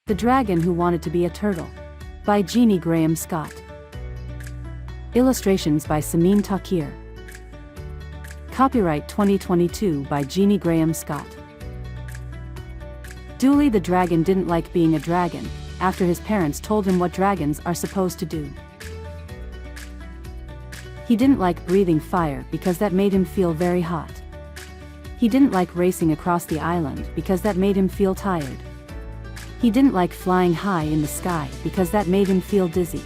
The Dragon Who Wanted to Be a Turtle, by GINI GRAHAM SCOTT. Illustrations by Samin Takir. Copyright 2022 by GINI GRAHAM SCOTT. Dooley the dragon didn't like being a dragon, after his parents told him what dragons are supposed to do. He didn't like breathing fire because that made him feel very hot. He didn't like racing across the island because that made him feel tired. He didn't like flying high in the sky because that made him feel dizzy.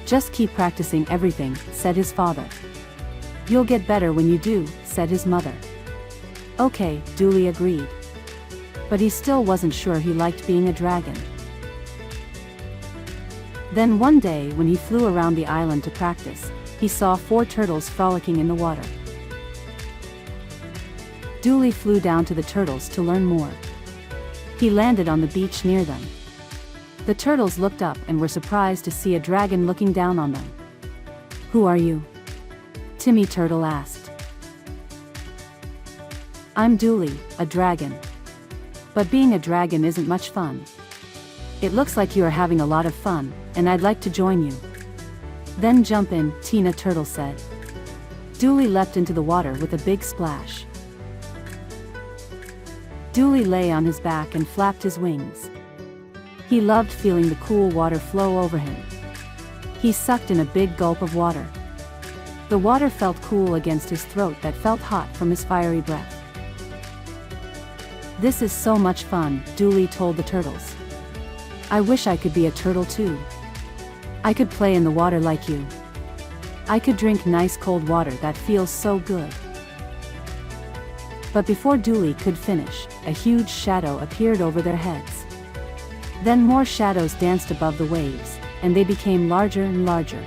"Just keep practicing everything," said his father. "You'll get better when you do," said his mother. Okay, Dooley agreed. But he still wasn't sure he liked being a dragon. Then one day when he flew around the island to practice, he saw 4 turtles frolicking in the water. Dooley flew down to the turtles to learn more. He landed on the beach near them. The turtles looked up and were surprised to see a dragon looking down on them. "Who are you?" Timmy Turtle asked. "I'm Dooley, a dragon. But being a dragon isn't much fun. It looks like you are having a lot of fun, and I'd like to join you." "Then jump in," Tina Turtle said. Dooley leapt into the water with a big splash. Dooley lay on his back and flapped his wings. He loved feeling the cool water flow over him. He sucked in a big gulp of water. The water felt cool against his throat that felt hot from his fiery breath. "This is so much fun," Dooley told the turtles. "I wish I could be a turtle too. I could play in the water like you. I could drink nice cold water that feels so good." But before Dooley could finish, a huge shadow appeared over their heads. Then more shadows danced above the waves, and they became larger and larger.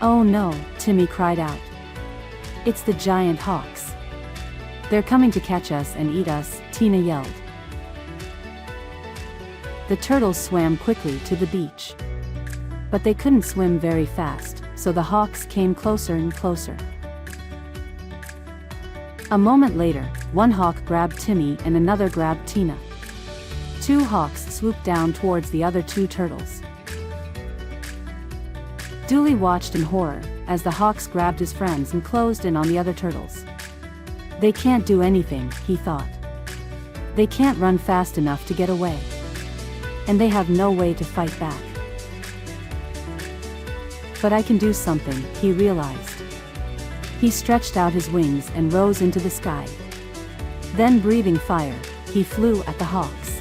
"Oh no," Timmy cried out. "It's the giant hawks. They're coming to catch us and eat us," Tina yelled. The turtles swam quickly to the beach. But they couldn't swim very fast, so the hawks came closer and closer. A moment later, one hawk grabbed Timmy and another grabbed Tina. 2 hawks swooped down towards the other 2 turtles. Dooley watched in horror, as the hawks grabbed his friends and closed in on the other turtles. "They can't do anything," he thought. "They can't run fast enough to get away. And they have no way to fight back. But I can do something," he realized. He stretched out his wings and rose into the sky. Then, breathing fire, he flew at the hawks.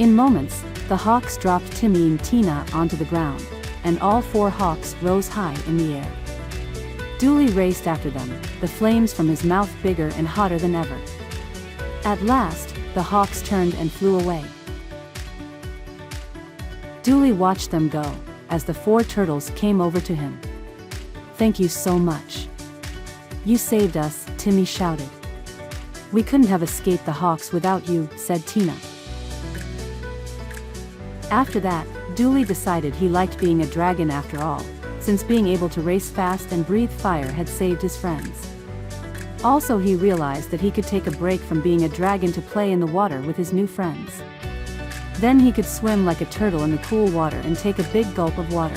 In moments, the hawks dropped Timmy and Tina onto the ground, and all 4 hawks rose high in the air. Dooley raced after them, the flames from his mouth bigger and hotter than ever. At last, the hawks turned and flew away. Dooley watched them go, as the 4 turtles came over to him. "Thank you so much. You saved us," Timmy shouted. "We couldn't have escaped the hawks without you," said Tina. After that, Dooley decided he liked being a dragon after all, since being able to race fast and breathe fire had saved his friends. Also, he realized that he could take a break from being a dragon to play in the water with his new friends. Then he could swim like a turtle in the cool water and take a big gulp of water.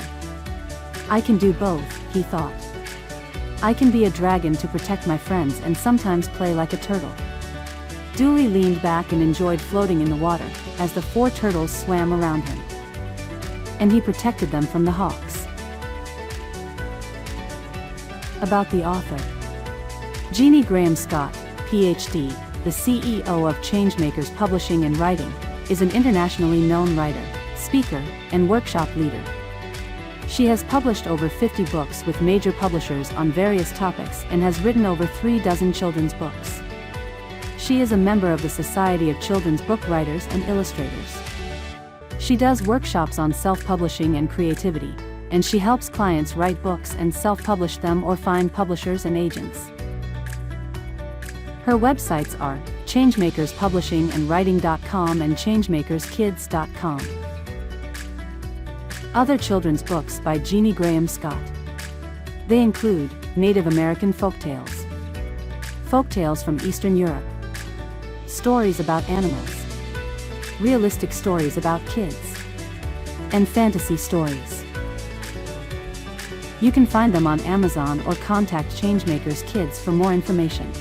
"I can do both," he thought. "I can be a dragon to protect my friends and sometimes play like a turtle." Dooley leaned back and enjoyed floating in the water, as the 4 turtles swam around him. And he protected them from the hawks. About the author. GINI GRAHAM SCOTT, Ph.D., the CEO of Changemakers Publishing and Writing, is an internationally known writer, speaker, and workshop leader. She has published over 50 books with major publishers on various topics and has written over 3 dozen children's books. She is a member of the Society of Children's Book Writers and Illustrators. She does workshops on self-publishing and creativity, and she helps clients write books and self-publish them or find publishers and agents. Her websites are changemakerspublishingandwriting.com and changemakerskids.com. Other children's books by GINI GRAHAM SCOTT. They include Native American folktales, folktales from Eastern Europe, stories about animals, realistic stories about kids, and fantasy stories. You can find them on Amazon or contact Changemakers Kids for more information.